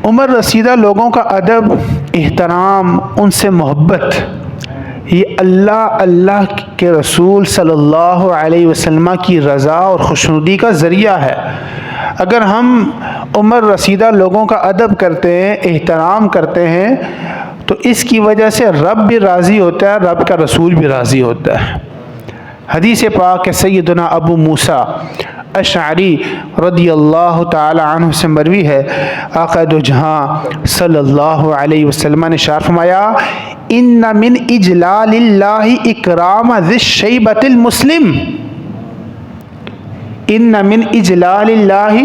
عمر رسیدہ لوگوں کا ادب، احترام، ان سے محبت، یہ اللہ کے رسول صلی اللہ علیہ وسلم کی رضا اور خوشنودی کا ذریعہ ہے۔ اگر ہم عمر رسیدہ لوگوں کا ادب کرتے ہیں، احترام کرتے ہیں، تو اس کی وجہ سے رب بھی راضی ہوتا ہے، رب کا رسول بھی راضی ہوتا ہے۔ حدیث پاک ہے سیدنا ابو موسیٰ اشعری رضی اللہ تعالی عنہ سے مروی ہے، آقا دو جہاں صلی اللہ علیہ وسلم نے ارشاد فرمایا، ان من اجلال اللہ اکرام ذی الشیبۃ المسلم، ان من اجلال اللہ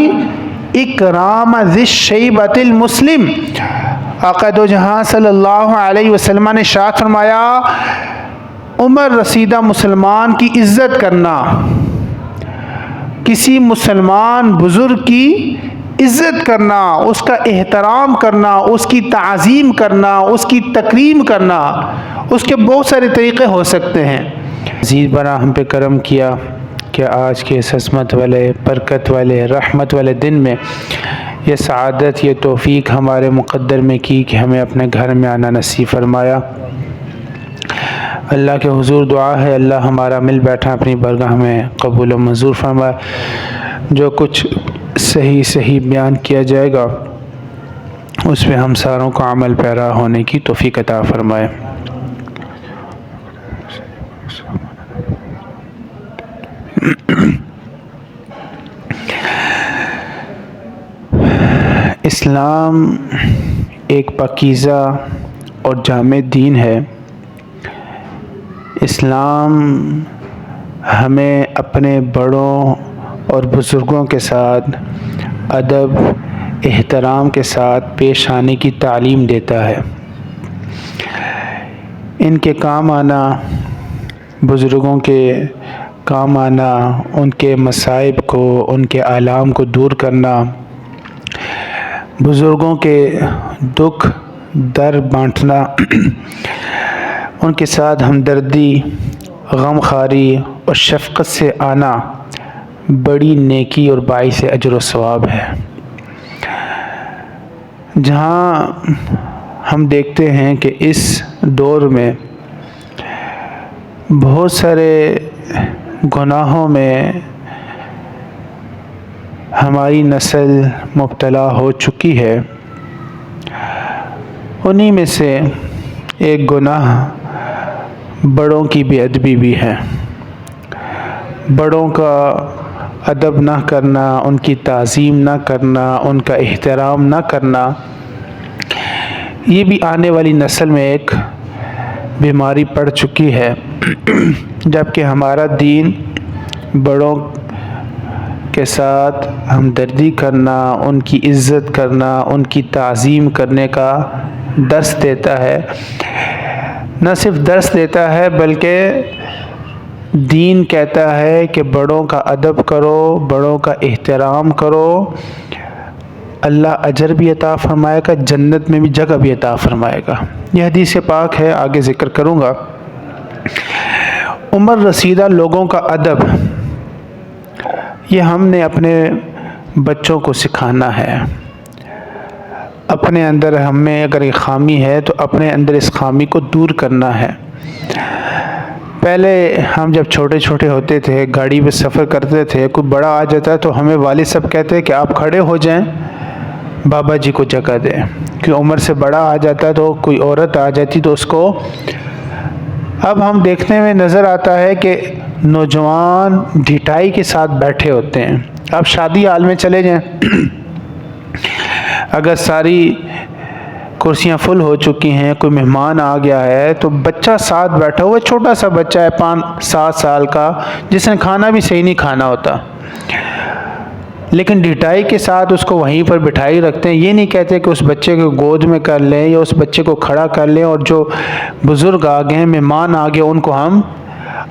اکرام ذی الشیبۃ المسلم۔ آقا دو جہاں صلی اللہ علیہ وسلم نے ارشاد فرمایا، عمر رسیدہ مسلمان کی عزت کرنا، کسی مسلمان بزرگ کی عزت کرنا، اس کا احترام کرنا، اس کی تعظیم کرنا، اس کی تکریم کرنا، اس کے بہت سارے طریقے ہو سکتے ہیں۔ عزیز برا ہم پہ کرم کیا کہ آج کے اس عظمت والے، برکت والے، رحمت والے دن میں یہ سعادت، یہ توفیق ہمارے مقدر میں کی کہ ہمیں اپنے گھر میں آنا نصیب فرمایا۔ اللہ کے حضور دعا ہے اللہ ہمارا مل بیٹھا اپنی بارگاہ میں قبول و منظور فرمائے۔ جو کچھ صحیح بیان کیا جائے گا اس پہ ہم ساروں کو عمل پیرا ہونے کی توفیق عطا فرمائے۔ اسلام ایک پاکیزہ اور جامع دین ہے۔ اسلام ہمیں اپنے بڑوں اور بزرگوں کے ساتھ ادب، احترام کے ساتھ پیش آنے کی تعلیم دیتا ہے۔ ان کے کام آنا، بزرگوں کے کام آنا، ان کے مصائب کو، ان کے آلام کو دور کرنا، بزرگوں کے دکھ درد بانٹنا، ان کے ساتھ ہمدردی، غمخواری اور شفقت سے آنا بڑی نیکی اور باعث اجر و ثواب ہے۔ جہاں ہم دیکھتے ہیں کہ اس دور میں بہت سارے گناہوں میں ہماری نسل مبتلا ہو چکی ہے، انہی میں سے ایک گناہ بڑوں کی بے ادبی بھی ہے۔ بڑوں کا ادب نہ کرنا، ان کی تعظیم نہ کرنا، ان کا احترام نہ کرنا، یہ بھی آنے والی نسل میں ایک بیماری پڑ چکی ہے۔ جبکہ ہمارا دین بڑوں کے ساتھ ہمدردی کرنا، ان کی عزت کرنا، ان کی تعظیم کرنے کا درس دیتا ہے۔ نہ صرف درس دیتا ہے بلکہ دین کہتا ہے کہ بڑوں کا ادب کرو، بڑوں کا احترام کرو، اللہ اجر بھی عطا فرمائے گا، جنت میں بھی جگہ بھی عطا فرمائے گا۔ یہ حدیث پاک ہے، آگے ذکر کروں گا۔ عمر رسیدہ لوگوں کا ادب، یہ ہم نے اپنے بچوں کو سکھانا ہے۔ اپنے اندر ہمیں اگر ایک خامی ہے تو اپنے اندر اس خامی کو دور کرنا ہے۔ پہلے ہم جب چھوٹے چھوٹے ہوتے تھے، گاڑی میں سفر کرتے تھے، کوئی بڑا آ جاتا تو ہمیں والد صاحب کہتے کہ آپ کھڑے ہو جائیں، بابا جی کو جگہ دیں۔ کہ عمر سے بڑا آ جاتا تو کوئی عورت آ جاتی تو اس کو، اب ہم دیکھنے میں نظر آتا ہے کہ نوجوان ڈھٹائی کے ساتھ بیٹھے ہوتے ہیں۔ اب شادی حال میں چلے جائیں، اگر ساری کرسیاں فل ہو چکی ہیں، کوئی مہمان آ گیا ہے تو بچہ ساتھ بیٹھا ہوا، چھوٹا سا بچہ ہے 5-7 سال کا، جس نے کھانا بھی صحیح نہیں کھانا ہوتا، لیکن ڈھٹائی کے ساتھ اس کو وہیں پر بٹھائی رکھتے ہیں۔ یہ نہیں کہتے کہ اس بچے کو گود میں کر لیں یا اس بچے کو کھڑا کر لیں، اور جو بزرگ آ گئے ہیں، مہمان آ گئے، ان کو ہم،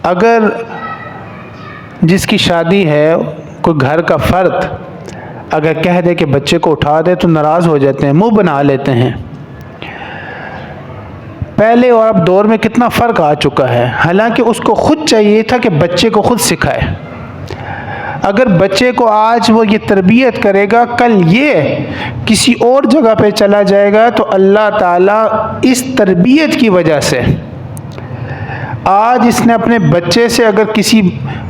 اگر جس کی شادی ہے کوئی گھر کا فرد اگر کہہ دے کہ بچے کو اٹھا دے تو ناراض ہو جاتے ہیں، منہ بنا لیتے ہیں۔ پہلے اور اب دور میں کتنا فرق آ چکا ہے، حالانکہ اس کو خود چاہیے تھا کہ بچے کو خود سکھائے۔ اگر بچے کو آج وہ یہ تربیت کرے گا، کل یہ کسی اور جگہ پہ چلا جائے گا تو اللہ تعالیٰ اس تربیت کی وجہ سے، آج اس نے اپنے بچے سے اگر کسی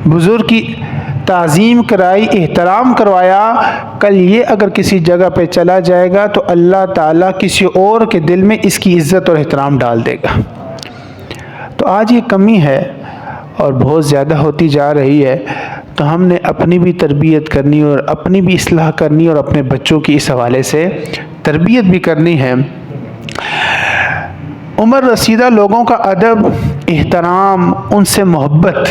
بزرگ کی تعظیم کرائی، احترام کروایا، کل یہ اگر کسی جگہ پہ چلا جائے گا تو اللہ تعالیٰ کسی اور کے دل میں اس کی عزت اور احترام ڈال دے گا۔ تو آج یہ کمی ہے اور بہت زیادہ ہوتی جا رہی ہے، تو ہم نے اپنی بھی تربیت کرنی اور اپنی بھی اصلاح کرنی اور اپنے بچوں کی اس حوالے سے تربیت بھی کرنی ہے۔ عمر رسیدہ لوگوں کا ادب، احترام، ان سے محبت،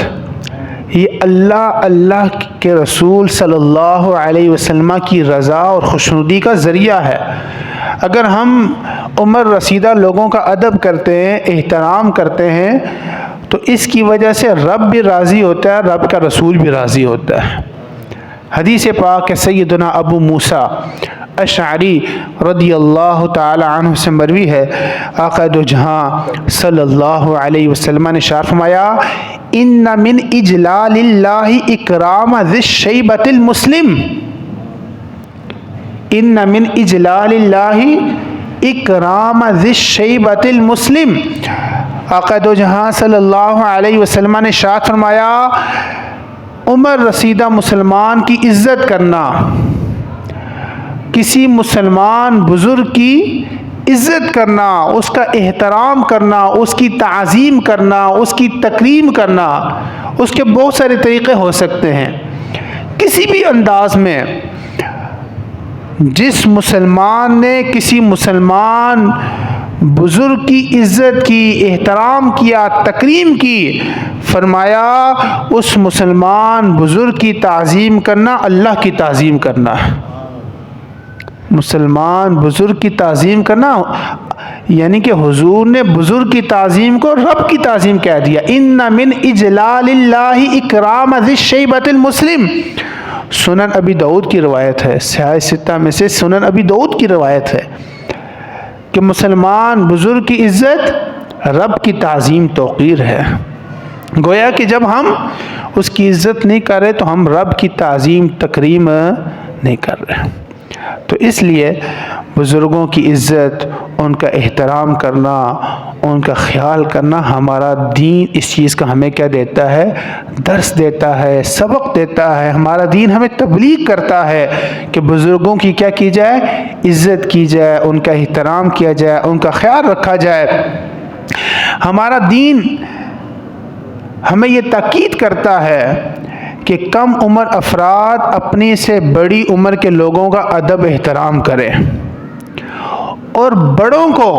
یہ اللہ کے رسول صلی اللہ علیہ وسلم کی رضا اور خوشنودی کا ذریعہ ہے۔ اگر ہم عمر رسیدہ لوگوں کا ادب کرتے ہیں، احترام کرتے ہیں، تو اس کی وجہ سے رب بھی راضی ہوتا ہے، رب کا رسول بھی راضی ہوتا ہے۔ حدیث پاک ہے سیدنا ابو موسیٰ اشعری رضی اللہ تعالی عنہ سے مروی ہے، آقا دو جہاں صلی اللہ علیہ وسلم نے ارشاد فرمایا، ان من اجلال اللہ اکرام ذی الشیبۃ المسلم، ان من اجلال اللہ اکرام ذی الشیبۃ المسلم۔ آقا دو جہاں صلی اللہ علیہ وسلم نے ارشاد فرمایا، عمر رسیدہ مسلمان کی عزت کرنا، کسی مسلمان بزرگ کی عزت کرنا، اس کا احترام کرنا، اس کی تعظیم کرنا، اس کی تکریم کرنا، اس کے بہت سارے طریقے ہو سکتے ہیں۔ کسی بھی انداز میں جس مسلمان نے کسی مسلمان بزرگ کی عزت کی، احترام کیا، تکریم کی، فرمایا اس مسلمان بزرگ کی تعظیم کرنا اللہ کی تعظیم کرنا ہے۔ مسلمان بزرگ کی تعظیم کرنا یعنی کہ حضور نے بزرگ کی تعظیم کو رب کی تعظیم کہہ دیا۔ ان من اجلال اللہ اکرام ذی الشیبۃ المسلم، سنن ابی داؤد کی روایت ہے، صحاح ستہ میں سے سنن ابی داؤد کی روایت ہے کہ مسلمان بزرگ کی عزت رب کی تعظیم توقیر ہے۔ گویا کہ جب ہم اس کی عزت نہیں کر رہے تو ہم رب کی تعظیم تکریم نہیں کر رہے۔ تو اس لیے بزرگوں کی عزت، ان کا احترام کرنا، ان کا خیال کرنا، ہمارا دین اس چیز کا ہمیں کیا دیتا ہے؟ درس دیتا ہے، سبق دیتا ہے۔ ہمارا دین ہمیں تبلیغ کرتا ہے کہ بزرگوں کی کیا کی جائے؟ عزت کی جائے، ان کا احترام کیا جائے، ان کا خیال رکھا جائے۔ ہمارا دین ہمیں یہ تاکید کرتا ہے کہ کم عمر افراد اپنی سے بڑی عمر کے لوگوں کا ادب احترام کریں، اور بڑوں کو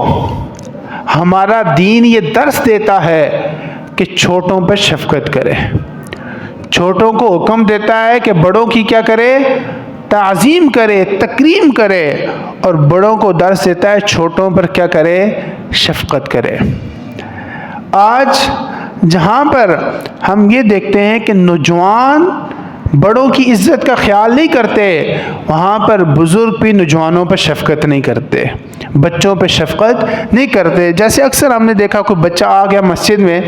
ہمارا دین یہ درس دیتا ہے کہ چھوٹوں پر شفقت کرے۔ چھوٹوں کو حکم دیتا ہے کہ بڑوں کی کیا کرے؟ تعظیم کرے، تکریم کرے، اور بڑوں کو درس دیتا ہے چھوٹوں پر کیا کرے؟ شفقت کرے۔ آج جہاں پر ہم یہ دیکھتے ہیں کہ نوجوان بڑوں کی عزت کا خیال نہیں کرتے، وہاں پر بزرگ بھی نوجوانوں پر شفقت نہیں کرتے، بچوں پہ شفقت نہیں کرتے۔ جیسے اکثر ہم نے دیکھا کوئی بچہ آ گیا مسجد میں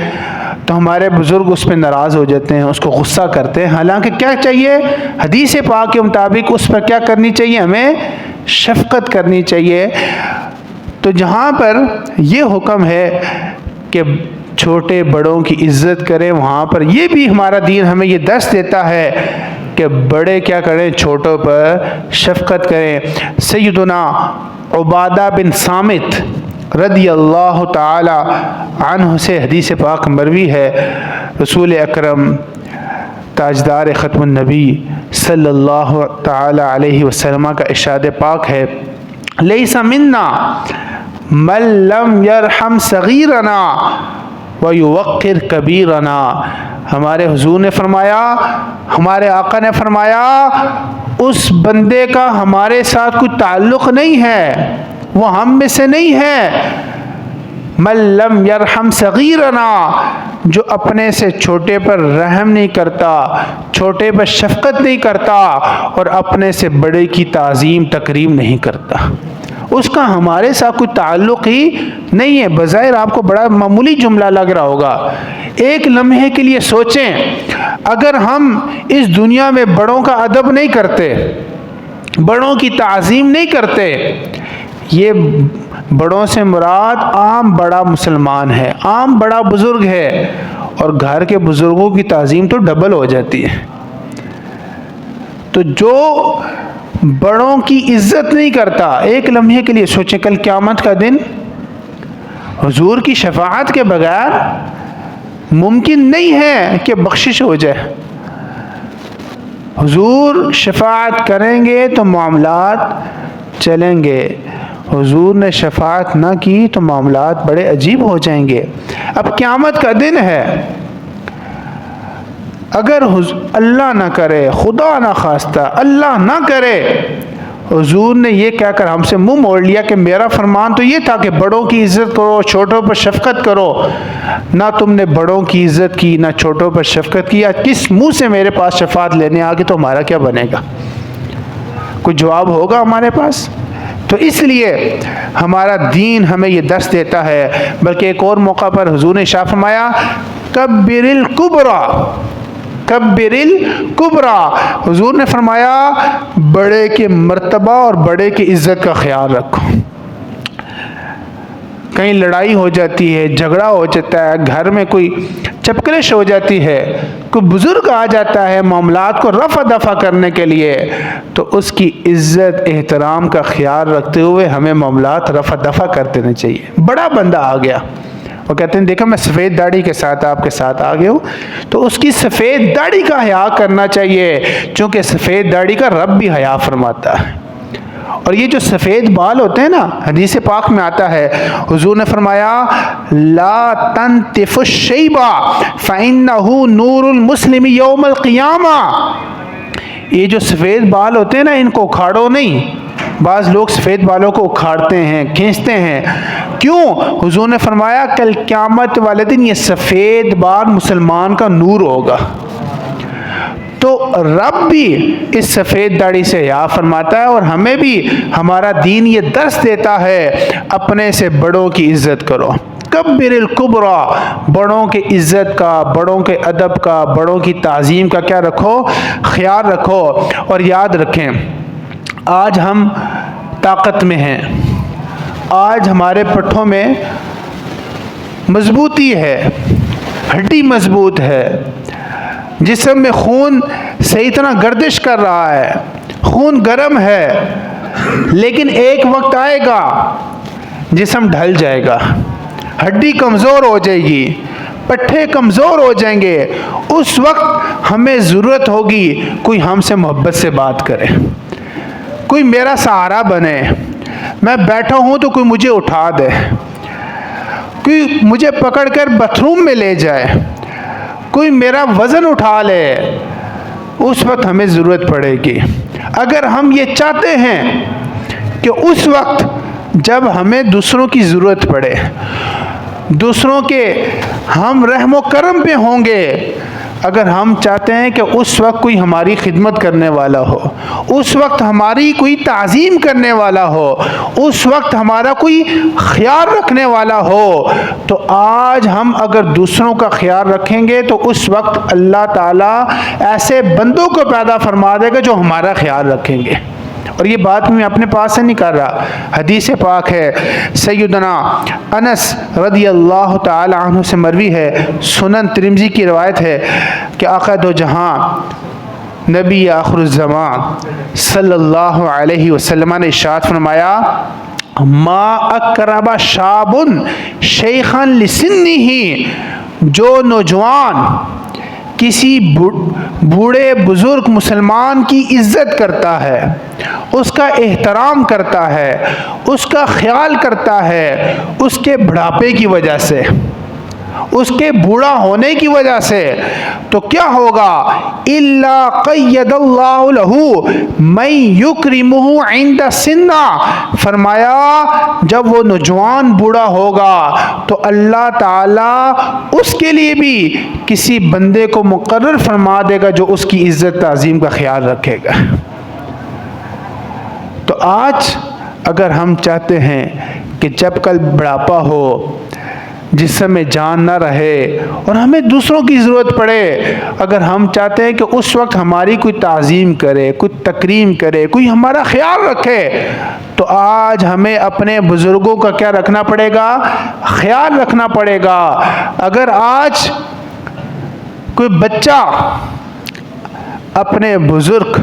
تو ہمارے بزرگ اس پہ ناراض ہو جاتے ہیں، اس کو غصہ کرتے ہیں، حالانکہ کیا چاہیے؟ حدیث پاک کے مطابق اس پر کیا کرنی چاہیے؟ ہمیں شفقت کرنی چاہیے۔ تو جہاں پر یہ حکم ہے کہ چھوٹے بڑوں کی عزت کریں، وہاں پر یہ بھی ہمارا دین ہمیں یہ درس دیتا ہے کہ بڑے کیا کریں؟ چھوٹوں پر شفقت کریں۔ سیدنا عبادہ بن صامت رضی اللہ تعالی عنہ سے حدیث پاک مروی ہے، رسول اکرم تاجدار ختم النبی صلی اللہ تعالی علیہ وسلم کا ارشاد پاک ہے، لیس منا من لم یرحم صغیرنا وَيُوَقِّرْ كَبِيرَنَا۔ ہمارے حضور نے فرمایا، ہمارے آقا نے فرمایا، اس بندے کا ہمارے ساتھ کوئی تعلق نہیں ہے، وہ ہم میں سے نہیں ہے۔ مَن لَمْ يَرْحَمْ صَغِيرَنَا، جو اپنے سے چھوٹے پر رحم نہیں کرتا، چھوٹے پر شفقت نہیں کرتا، اور اپنے سے بڑے کی تعظیم تکریم نہیں کرتا، اس کا ہمارے ساتھ کوئی تعلق ہی نہیں ہے۔ بظاہر آپ کو بڑا معمولی جملہ لگ رہا ہوگا، ایک لمحے کے لیے سوچیں، اگر ہم اس دنیا میں بڑوں کا ادب نہیں کرتے، بڑوں کی تعظیم نہیں کرتے، یہ بڑوں سے مراد عام بڑا مسلمان ہے، عام بڑا بزرگ ہے، اور گھر کے بزرگوں کی تعظیم تو ڈبل ہو جاتی ہے۔ تو جو بڑوں کی عزت نہیں کرتا، ایک لمحے کے لیے سوچیں، کل قیامت کا دن حضور کی شفاعت کے بغیر ممکن نہیں ہے کہ بخشش ہو جائے۔ حضور شفاعت کریں گے تو معاملات چلیں گے، حضور نے شفاعت نہ کی تو معاملات بڑے عجیب ہو جائیں گے۔ اب قیامت کا دن ہے، اگر اللہ نہ کرے، خدا نہ خواستہ اللہ نہ کرے، حضور نے یہ کہہ کر ہم سے منہ موڑ لیا کہ میرا فرمان تو یہ تھا کہ بڑوں کی عزت کرو، چھوٹوں پر شفقت کرو، نہ تم نے بڑوں کی عزت کی نہ چھوٹوں پر شفقت کی، کس منہ سے میرے پاس شفاعت لینے آگے تو ہمارا کیا بنے گا؟ کوئی جواب ہوگا ہمارے پاس؟ تو اس لیے ہمارا دین ہمیں یہ درس دیتا ہے۔ بلکہ ایک اور موقع پر حضور نے ارشاد فرمایا کبر الکبریٰ، کبر الکبریٰ، حضور نے فرمایا بڑے کے مرتبہ اور بڑے کی عزت کا خیال رکھو۔ کہیں لڑائی ہو جاتی ہے، جھگڑا ہو جاتا ہے، گھر میں کوئی چپکلش ہو جاتی ہے، کوئی بزرگ آ جاتا ہے معاملات کو رفع دفع کرنے کے لیے، تو اس کی عزت احترام کا خیال رکھتے ہوئے ہمیں معاملات رفع دفع کر دینے چاہیے۔ بڑا بندہ آ گیا، وہ کہتے ہیں دیکھا میں سفید داڑھی کے ساتھ آپ کے ساتھ آ گیا ہوں، تو اس کی سفید داڑھی کا حیا کرنا چاہیے، چونکہ سفید داڑھی کا رب بھی حیا فرماتا ہے۔ اور یہ جو سفید بال ہوتے ہیں نا، حدیث پاک میں آتا ہے، حضور نے فرمایا لا تنتف الشیبہ فإنہ نور المسلم یوم القیامہ، یہ جو سفید بال ہوتے ہیں نا ان کو اکھاڑو نہیں۔ بعض لوگ سفید بالوں کو اکھاڑتے ہیں، کھینچتے ہیں، کیوں؟ حضور نے فرمایا کل قیامت والے دن یہ سفید بال مسلمان کا نور ہوگا۔ تو رب بھی اس سفید داڑھی سے حیا فرماتا ہے، اور ہمیں بھی ہمارا دین یہ درس دیتا ہے اپنے سے بڑوں کی عزت کرو۔ کبر الکبریٰ، بڑوں کے عزت کا، بڑوں کے ادب کا، بڑوں کی تعظیم کا کیا رکھو؟ خیال رکھو۔ اور یاد رکھیں آج ہم طاقت میں ہیں، آج ہمارے پٹھوں میں مضبوطی ہے، ہڈی مضبوط ہے، جسم میں خون صحیح طرح گردش کر رہا ہے، خون گرم ہے، لیکن ایک وقت آئے گا جسم ڈھل جائے گا، ہڈی کمزور ہو جائے گی، پٹھے کمزور ہو جائیں گے، اس وقت ہمیں ضرورت ہوگی کوئی ہم سے محبت سے بات کرے، کوئی میرا سہارا بنے، میں بیٹھا ہوں تو کوئی مجھے اٹھا دے، کوئی مجھے پکڑ کر باتھ روم میں لے جائے، کوئی میرا وزن اٹھا لے، اس وقت ہمیں ضرورت پڑے گی۔ اگر ہم یہ چاہتے ہیں کہ اس وقت جب ہمیں دوسروں کی ضرورت پڑے، دوسروں کے ہم رحم و کرم پہ ہوں گے، اگر ہم چاہتے ہیں کہ اس وقت کوئی ہماری خدمت کرنے والا ہو، اس وقت ہماری کوئی تعظیم کرنے والا ہو، اس وقت ہمارا کوئی خیال رکھنے والا ہو، تو آج ہم اگر دوسروں کا خیال رکھیں گے تو اس وقت اللہ تعالیٰ ایسے بندوں کو پیدا فرما دے گا جو ہمارا خیال رکھیں گے۔ اور یہ بات میں اپنے پاس سے نہیں کر رہا، حدیث پاک ہے، سیدنا انس رضی اللہ تعالی عنہ سے مروی ہے، سنن ترمذی کی روایت ہے کہ آقا دو جہاں نبی آخر الزمان صلی اللہ علیہ وسلم نے ارشاد فرمایا ما اقرب شاب شیخا لسنہ، جو نوجوان کسی بوڑھے بزرگ مسلمان کی عزت کرتا ہے، اس کا احترام کرتا ہے، اس کا خیال کرتا ہے، اس کے بڑھاپے کی وجہ سے، اس کے بوڑھا ہونے کی وجہ سے، تو کیا ہوگا؟ الا قید اللہ لہ من یکرمہ عند سنہ، فرمایا جب وہ نوجوان بوڑھا ہوگا تو اللہ تعالیٰ اس کے لیے بھی کسی بندے کو مقرر فرما دے گا جو اس کی عزت تعظیم کا خیال رکھے گا۔ تو آج اگر ہم چاہتے ہیں کہ جب کل بڑھاپا ہو، جسم میں جان نہ رہے اور ہمیں دوسروں کی ضرورت پڑے، اگر ہم چاہتے ہیں کہ اس وقت ہماری کوئی تعظیم کرے، کوئی تکریم کرے، کوئی ہمارا خیال رکھے، تو آج ہمیں اپنے بزرگوں کا کیا رکھنا پڑے گا؟ خیال رکھنا پڑے گا۔ اگر آج کوئی بچہ اپنے بزرگ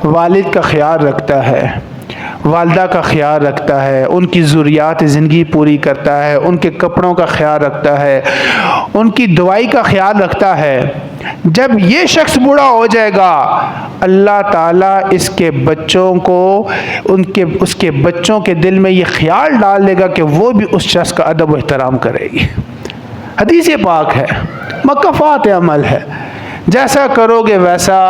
والد کا خیال رکھتا ہے، والدہ کا خیال رکھتا ہے، ان کی ضروریات زندگی پوری کرتا ہے، ان کے کپڑوں کا خیال رکھتا ہے، ان کی دوائی کا خیال رکھتا ہے، جب یہ شخص بوڑھا ہو جائے گا، اللہ تعالیٰ اس کے بچوں کو اس کے بچوں کے دل میں یہ خیال ڈال دے گا کہ وہ بھی اس شخص کا ادب و احترام کرے گی۔ حدیث پاک ہے، مکافات عمل ہے، جیسا کرو گے ویسا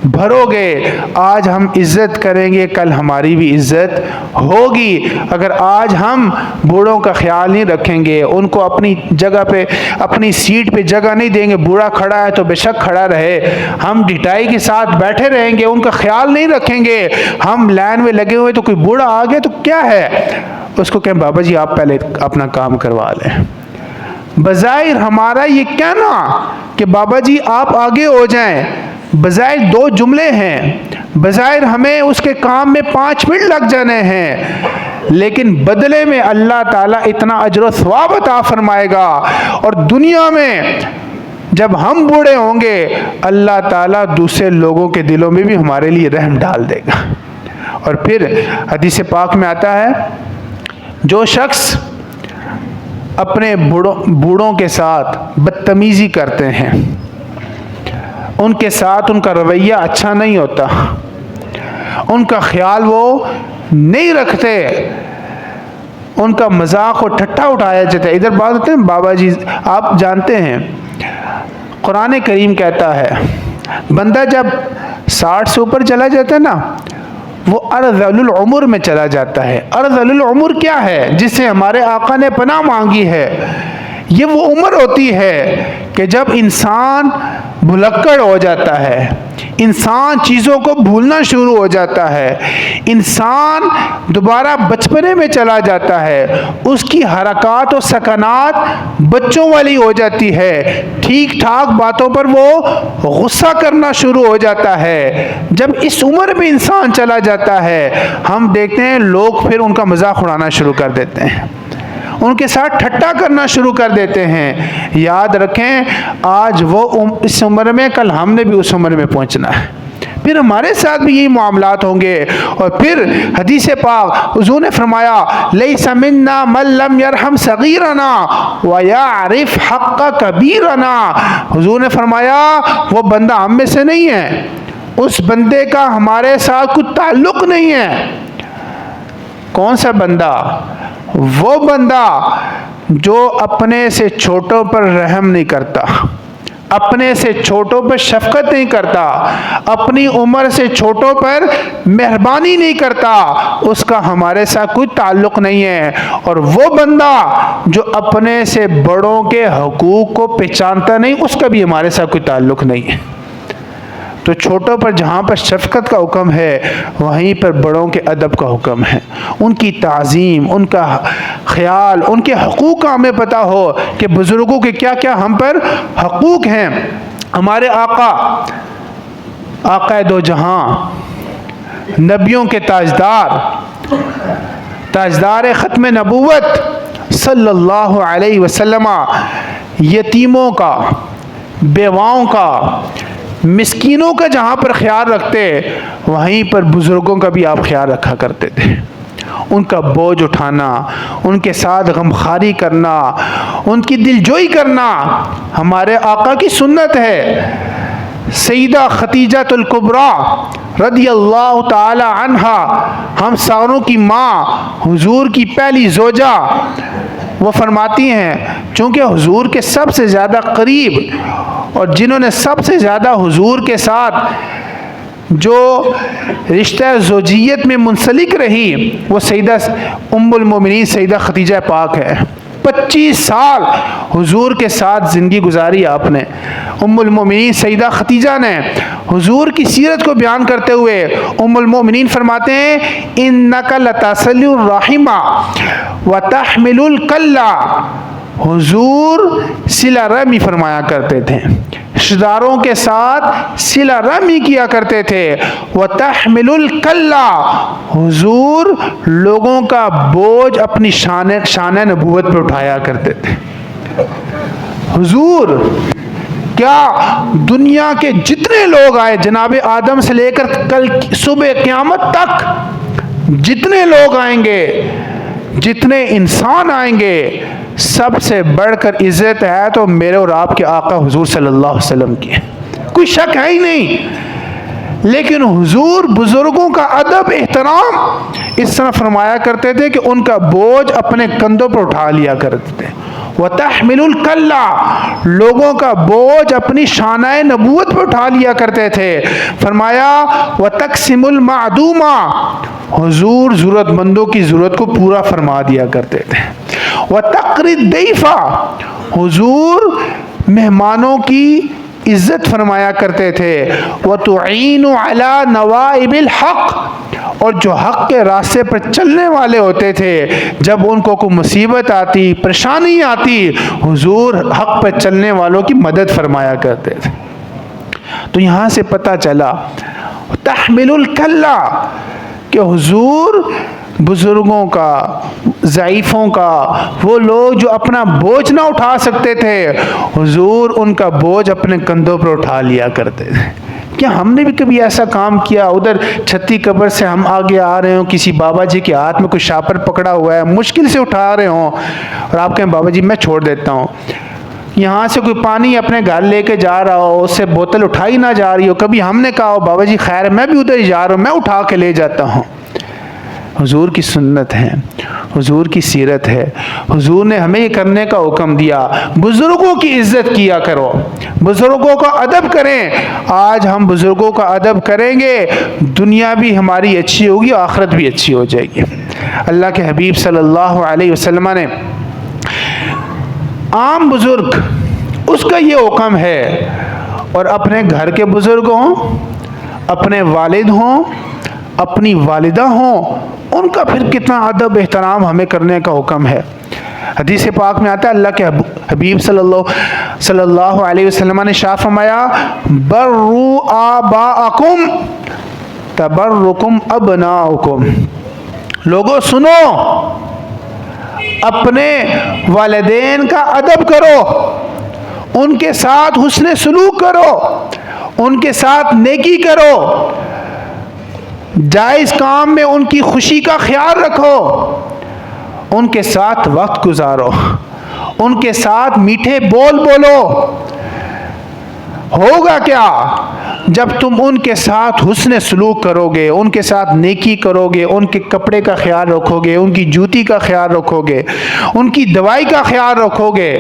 بھرو گے۔ آج ہم عزت کریں گے، کل ہماری بھی عزت ہوگی۔ اگر آج ہم بوڑھوں کا خیال نہیں رکھیں گے، ان کو اپنی جگہ پہ، اپنی سیٹ پہ جگہ نہیں دیں گے، بوڑھا کھڑا ہے تو بے شک کھڑا رہے، ہم ڈٹائی کے ساتھ بیٹھے رہیں گے، ان کا خیال نہیں رکھیں گے، ہم لائن میں لگے ہوئے تو کوئی بوڑھا آ گیا تو کیا ہے، اس کو کہیں بابا جی آپ پہلے اپنا کام کروا لیں۔ بظاہر ہمارا یہ کہنا کہ بابا جی آپ آگے ہو جائیں، بظاہر دو جملے ہیں، بظاہر ہمیں اس کے کام میں 5 منٹ لگ جانے ہیں، لیکن بدلے میں اللہ تعالیٰ اتنا اجر و ثواب عطا فرمائے گا، اور دنیا میں جب ہم بوڑھے ہوں گے اللہ تعالیٰ دوسرے لوگوں کے دلوں میں بھی ہمارے لیے رحم ڈال دے گا۔ اور پھر حدیث پاک میں آتا ہے، جو شخص اپنے بوڑھوں کے ساتھ بدتمیزی کرتے ہیں، ان کے ساتھ ان کا رویہ اچھا نہیں ہوتا، ان کا خیال وہ نہیں رکھتے، ان کا مذاق اور ٹھٹا اٹھایا جاتا ہے۔ ادھر بات ہوتے ہیں بابا جی، آپ جانتے ہیں قرآن کریم کہتا ہے بندہ جب 60 سے اوپر چلا جاتا ہے نا، وہ ارذل العمر میں چلا جاتا ہے۔ ارذل العمر کیا ہے؟ جس سے ہمارے آقا نے پناہ مانگی ہے، یہ وہ عمر ہوتی ہے کہ جب انسان بھلکڑ ہو جاتا ہے، انسان چیزوں کو بھولنا شروع ہو جاتا ہے، انسان دوبارہ بچپنے میں چلا جاتا ہے، اس کی حرکات و سکنات بچوں والی ہو جاتی ہے، ٹھیک ٹھاک باتوں پر وہ غصہ کرنا شروع ہو جاتا ہے۔ جب اس عمر میں انسان چلا جاتا ہے، ہم دیکھتے ہیں لوگ پھر ان کا مذاق اڑانا شروع کر دیتے ہیں، ان کے ساتھ ٹھٹا کرنا شروع کر دیتے ہیں۔ یاد رکھیں آج وہ اس عمر میں، کل ہم نے بھی اس عمر میں پہنچنا ہے، پھر ہمارے ساتھ بھی یہی معاملات ہوں گے۔ اور پھر حدیث پاک حضور نے فرمایا لیس منا من لم یرحم صغیرنا ویعرف حق کبیرنا، حضور نے فرمایا وہ بندہ ہم میں سے نہیں ہے، اس بندے کا ہمارے ساتھ کوئی تعلق نہیں ہے۔ کون سا بندہ؟ وہ بندہ جو اپنے سے چھوٹوں پر رحم نہیں کرتا، اپنے سے چھوٹوں پر شفقت نہیں کرتا، اپنی عمر سے چھوٹوں پر مہربانی نہیں کرتا، اس کا ہمارے ساتھ کوئی تعلق نہیں ہے۔ اور وہ بندہ جو اپنے سے بڑوں کے حقوق کو پہچانتا نہیں، اس کا بھی ہمارے ساتھ کوئی تعلق نہیں ہے۔ تو چھوٹوں پر جہاں پر شفقت کا حکم ہے، وہیں پر بڑوں کے ادب کا حکم ہے، ان کی تعظیم، ان کا خیال، ان کے حقوق کا ہمیں پتہ ہو کہ بزرگوں کے کیا کیا ہم پر حقوق ہیں۔ ہمارے آقا، آقا دو جہاں، نبیوں کے تاجدار، تاجدار ختم نبوت صلی اللہ علیہ وسلم، یتیموں کا، بیواؤں کا، مسکینوں کا جہاں پر خیال رکھتے، وہیں پر بزرگوں کا بھی آپ خیال رکھا کرتے تھے۔ ان کا بوجھ اٹھانا، ان کے ساتھ غمخواری کرنا، ان کی دلجوئی کرنا ہمارے آقا کی سنت ہے۔ سیدہ خدیجہ الکبریٰ رضی اللہ تعالی عنہا، ہم ساروں کی ماں، حضور کی پہلی زوجہ، وہ فرماتی ہیں چونکہ حضور کے سب سے زیادہ قریب اور جنہوں نے سب سے زیادہ حضور کے ساتھ جو رشتہ زوجیت میں منسلک رہی، وہ سیدہ ام المومنین سیدہ خدیجہ پاک ہے۔ 25 سال حضور کے ساتھ زندگی گزاری آپ نے۔ ام المومنین سیدہ خدیجہ نے حضور کی سیرت کو بیان کرتے ہوئے ام المومنین فرماتے ہیں انک لتصل الرحم وتحمل الکلہ، حضور صلہ رحمی فرمایا کرتے تھے، رشتہ داروں کے ساتھ صلہ رحمی کیا کرتے تھے، وتحمل الکلہ، حضور لوگوں کا بوجھ اپنی شان نبوت پر اٹھایا کرتے تھے۔ حضور کیا دنیا کے جتنے لوگ آئے جناب آدم سے لے کر کل صبح قیامت تک جتنے لوگ آئیں گے، جتنے انسان آئیں گے، سب سے بڑھ کر عزت ہے تو میرے اور آپ کے آقا حضور صلی اللہ علیہ وسلم کی ہے، کوئی شک ہے ہی نہیں۔ لیکن حضور بزرگوں کا ادب احترام اس طرح فرمایا کرتے تھے کہ ان کا بوجھ اپنے کندھوں پر اٹھا لیا کرتے تھے۔ وَتَحْمِلُ الْكَلَّةَ، لوگوں کا بوجھ اپنی شانہ نبوت پر اٹھا لیا کرتے تھے۔ فرمایا وَتَقْسِمُ الْمَعْدُومَ، حضور ضرورت مندوں کی ضرورت کو پورا فرما دیا کرتے تھے۔ وَتَقْرِي الضَّيْفَ، حضور مہمانوں کی عزت فرمایا کرتے تھے۔ وَتُعِينُ عَلَى نَوَائِبِ الْحَقِّ، اور جو حق کے راستے پر چلنے والے ہوتے تھے، جب ان کو کوئی مصیبت آتی، پریشانی آتی، حضور حق پر چلنے والوں کی مدد فرمایا کرتے تھے۔ تو یہاں سے پتہ چلا تحمل الکلہ کہ حضور بزرگوں کا، ضعیفوں کا، وہ لوگ جو اپنا بوجھ نہ اٹھا سکتے تھے، حضور ان کا بوجھ اپنے کندھوں پر اٹھا لیا کرتے تھے۔ کیا ہم نے بھی کبھی ایسا کام کیا؟ ادھر چھتی قبر سے ہم آگے آ رہے ہوں، کسی بابا جی کے ہاتھ میں کوئی شاپر پکڑا ہوا ہے، مشکل سے اٹھا رہے ہوں، اور آپ کہیں بابا جی میں چھوڑ دیتا ہوں۔ یہاں سے کوئی پانی اپنے گھر لے کے جا رہا ہو، اس سے بوتل اٹھائی نہ جا رہی ہو، کبھی ہم نے کہا ہو بابا جی خیر میں بھی ادھر ہی جا رہا ہوں، میں اٹھا کے لے جاتا ہوں۔ حضور کی سنت ہے، حضور کی سیرت ہے، حضور نے ہمیں یہ کرنے کا حکم دیا۔ بزرگوں کی عزت کیا کرو، بزرگوں کا ادب کریں۔ آج ہم بزرگوں کا ادب کریں گے، دنیا بھی ہماری اچھی ہوگی، آخرت بھی اچھی ہو جائے گی۔ اللہ کے حبیب صلی اللہ علیہ وسلم نے عام بزرگ اس کا یہ حکم ہے، اور اپنے گھر کے بزرگ ہوں، اپنے والد ہوں، اپنی والدہ ہوں، ان کا پھر کتنا ادب احترام ہمیں کرنے کا حکم ہے۔ حدیث پاک میں آتا ہے اللہ کے حبیب صلی اللہ علیہ وسلم نے ارشاد فرمایا بروا آباءکم تبرکم ابناؤکم، لوگوں سنو، اپنے والدین کا ادب کرو، ان کے ساتھ حسن سلوک کرو، ان کے ساتھ نیکی کرو، جائز کام میں ان کی خوشی کا خیال رکھو، ان کے ساتھ وقت گزارو، ان کے ساتھ میٹھے بول بولو۔ ہوگا کیا جب تم ان کے ساتھ حسن سلوک کرو گے، ان کے ساتھ نیکی کرو گے، ان کے کپڑے کا خیال رکھو گے، ان کی جوتی کا خیال رکھو گے، ان کی دوائی کا خیال رکھو گے،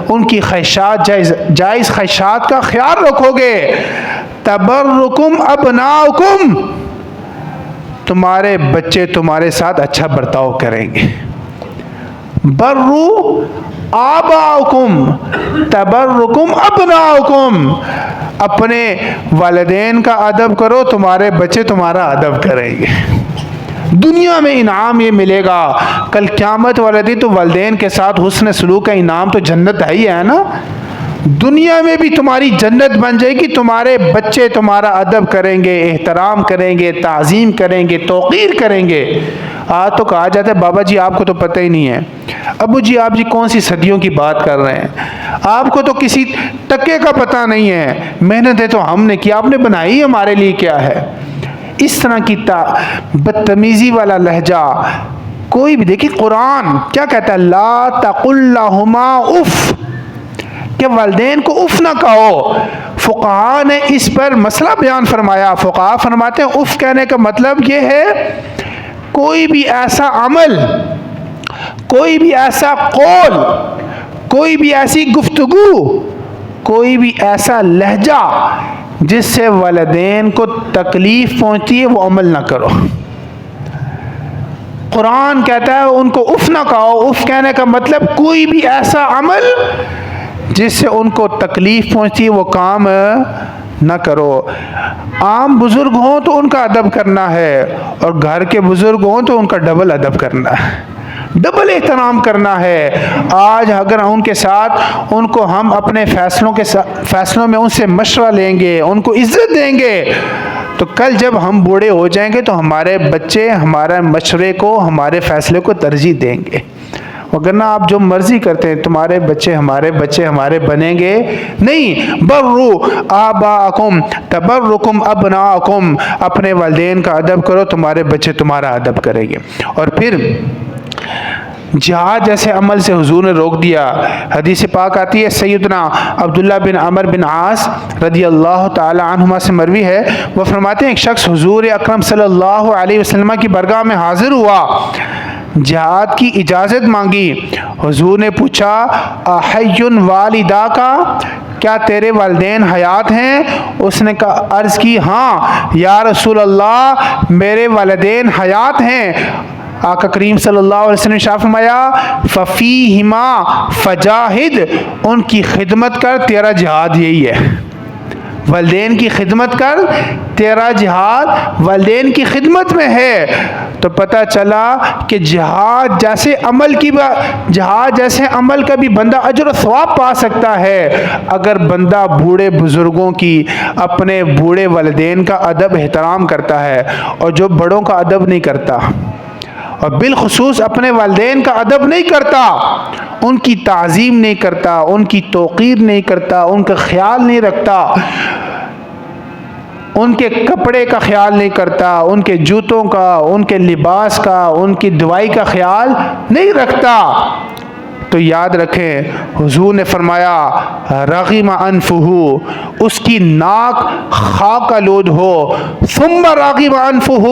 ان کی خواہشات جائز خواہشات کا خیال رکھو گے، تبرکم ابناؤکم، تمہارے بچے تمہارے ساتھ اچھا برتاؤ کریں گے۔ برو آباؤکم تبرکم ابناؤکم، اپنے والدین کا ادب کرو، تمہارے بچے تمہارا ادب کریں گے۔ دنیا میں انعام یہ ملے گا، کل قیامت والے دن تو والدین کے ساتھ حسن سلوک کا انعام تو جنت ہے ہی ہے نا۔ دنیا میں بھی تمہاری جنت بن جائے گی، تمہارے بچے تمہارا ادب کریں گے، احترام کریں گے، تعظیم کریں گے، توقیر کریں گے۔ آج تو کہا جاتا ہے بابا جی آپ کو تو پتہ ہی نہیں ہے، ابو جی آپ جی کون سی صدیوں کی بات کر رہے ہیں، آپ کو تو کسی ٹکے کا پتہ نہیں ہے، محنتیں تو ہم نے کی، آپ نے بنائی ہمارے لیے کیا ہے۔ اس طرح کی بدتمیزی والا لہجہ کوئی بھی، دیکھیں قرآن کیا کہتا ہے، لا تقل لہما اف، کہ والدین کو اف نہ کہو۔ فقہاء نے اس پر مسئلہ بیان فرمایا، فقہاء فرماتے ہیں اف کہنے کا مطلب یہ ہے کوئی بھی ایسا عمل، کوئی بھی ایسا قول، کوئی بھی ایسی گفتگو، کوئی بھی ایسا لہجہ جس سے والدین کو تکلیف پہنچتی ہے وہ عمل نہ کرو۔ قرآن کہتا ہے ان کو اف نہ کہو. اف کہنے کا مطلب کوئی بھی ایسا عمل جس سے ان کو تکلیف پہنچتی ہے وہ کام نہ کرو. عام بزرگ ہوں تو ان کا ادب کرنا ہے، اور گھر کے بزرگ ہوں تو ان کا ڈبل ادب کرنا ہے، ڈبل احترام کرنا ہے. آج اگر ان کے ساتھ ان کو ہم اپنے فیصلوں میں ان سے مشورہ لیں گے، ان کو عزت دیں گے، تو کل جب ہم بوڑھے ہو جائیں گے تو ہمارے بچے ہمارے مشورے کو، ہمارے فیصلے کو ترجیح دیں گے. وگرنہ آپ جو مرضی کرتے ہیں تمہارے بچے ہمارے بنیں گے نہیں. برو آباءکم تبرکم ابناءکم، اپنے والدین کا ادب کرو، تمہارے بچے تمہارا ادب کریں گے. اور پھر جہاد جیسے عمل سے حضور نے روک دیا. حدیث پاک آتی ہے، سیدنا عبداللہ بن عمر بن عاص رضی اللہ تعالی عنہما سے مروی ہے، وہ فرماتے ہیں ایک شخص حضور اکرم صلی اللہ علیہ وسلم کی بارگاہ میں حاضر ہوا، جہاد کی اجازت مانگی. حضور نے پوچھا احی والدہ کا، کیا تیرے والدین حیات ہیں؟ اس نے عرض کی ہاں یا رسول اللہ میرے والدین حیات ہیں. آقا کریم صلی اللہ علیہ وسلم نے ارشاد فرمایا ففیہما فجاہد، ان کی خدمت کر، تیرا جہاد یہی ہے. والدین کی خدمت کر، تیرا جہاد والدین کی خدمت میں ہے. تو پتہ چلا کہ جہاد جیسے عمل کا بھی بندہ اجر و ثواب پا سکتا ہے اگر بندہ بوڑھے بزرگوں کی، اپنے بوڑھے والدین کا ادب احترام کرتا ہے. اور جو بڑوں کا ادب نہیں کرتا، اور بالخصوص اپنے والدین کا ادب نہیں کرتا، ان کی تعظیم نہیں کرتا، ان کی توقیر نہیں کرتا، ان کا خیال نہیں رکھتا، ان کے کپڑے کا خیال نہیں کرتا، ان کے جوتوں کا، ان کے لباس کا، ان کی دوائی کا خیال نہیں رکھتا، تو یاد رکھیں حضور نے فرمایا رغم انفہ، اس کی ناک خاک آلود ہو. ثم رغم انفہ،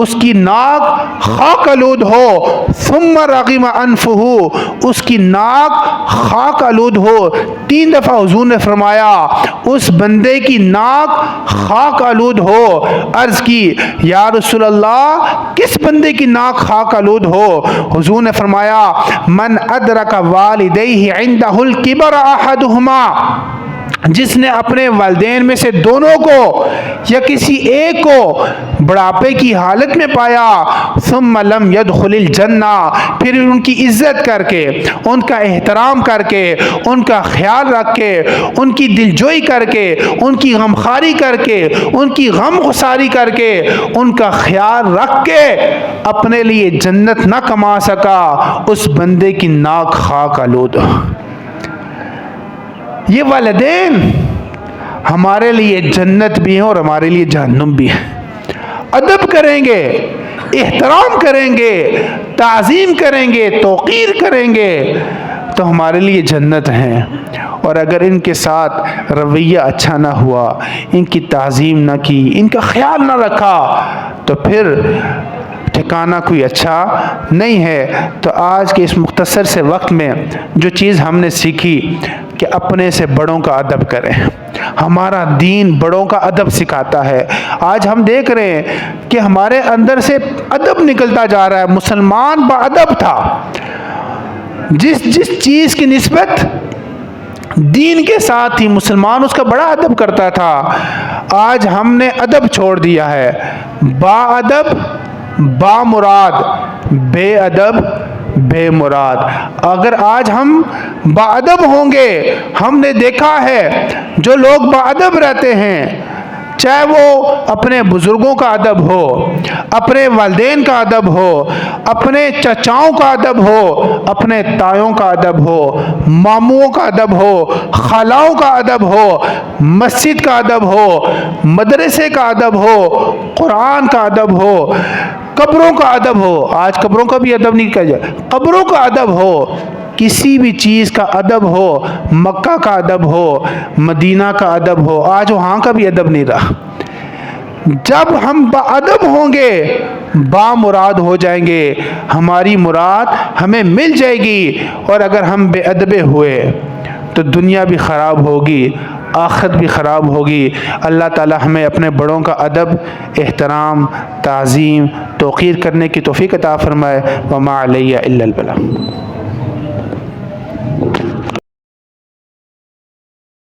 اس کی ناک خاک آلود ہو. ثم رغم انفہ، اس کی ناک خاک آلود ہو. 3 دفعہ حضور نے فرمایا اس بندے کی ناک خاک آلود ہو. عرض کی یا رسول اللہ کس بندے کی ناک خاک آلود ہو؟ حضور نے فرمایا من ادرک والدیہ عندہ الکبر احدہما، جس نے اپنے والدین میں سے دونوں کو یا کسی ایک کو بڑھاپے کی حالت میں پایا، ثم لم يدخل الجنہ، پھر ان کی عزت کر کے، ان کا احترام کر کے، ان کا خیال رکھ کے، ان کی دلجوئی کر کے، ان کی غمخواری کر کے، ان کی غم گساری کر کے، ان کا خیال رکھ کے اپنے لیے جنت نہ کما سکا، اس بندے کی ناک خاک آلود. یہ والدین ہمارے لیے جنت بھی ہیں اور ہمارے لیے جہنم بھی ہے. ادب کریں گے، احترام کریں گے، تعظیم کریں گے، توقیر کریں گے تو ہمارے لیے جنت ہیں. اور اگر ان کے ساتھ رویہ اچھا نہ ہوا، ان کی تعظیم نہ کی، ان کا خیال نہ رکھا، تو پھر ٹھکانہ کوئی اچھا نہیں ہے. تو آج کے اس مختصر سے وقت میں جو چیز ہم نے سیکھی کہ اپنے سے بڑوں کا ادب کریں. ہمارا دین بڑوں کا ادب سکھاتا ہے. آج ہم دیکھ رہے ہیں کہ ہمارے اندر سے ادب نکلتا جا رہا ہے. مسلمان با ادب تھا، جس چیز کی نسبت دین کے ساتھ تھی مسلمان اس کا بڑا ادب کرتا تھا. آج ہم نے ادب چھوڑ دیا ہے. با ادب با مراد، بے ادب بے مراد. اگر آج ہم با ادب ہوں گے، ہم نے دیکھا ہے جو لوگ با ادب رہتے ہیں، چاہے وہ اپنے بزرگوں کا ادب ہو، اپنے والدین کا ادب ہو، اپنے چچاؤں کا ادب ہو، اپنے تایوں کا ادب ہو، ماموں کا ادب ہو، خالاؤں کا ادب ہو، مسجد کا ادب ہو، مدرسے کا ادب ہو، قرآن کا ادب ہو، قبروں کا ادب ہو. آج قبروں کا بھی ادب نہیں کیا جائے، قبروں کا ادب ہو، کسی بھی چیز کا ادب ہو، مکہ کا ادب ہو، مدینہ کا ادب ہو. آج وہاں کا بھی ادب نہیں رہا. جب ہم با ادب ہوں گے با مراد ہو جائیں گے، ہماری مراد ہمیں مل جائے گی. اور اگر ہم بے ادبے ہوئے تو دنیا بھی خراب ہوگی، آخرت بھی خراب ہوگی. اللہ تعالی ہمیں اپنے بڑوں کا ادب، احترام، تعظیم، توقیر کرنے کی توفیق عطا فرمائے۔ وما علیہ الا البلاغ۔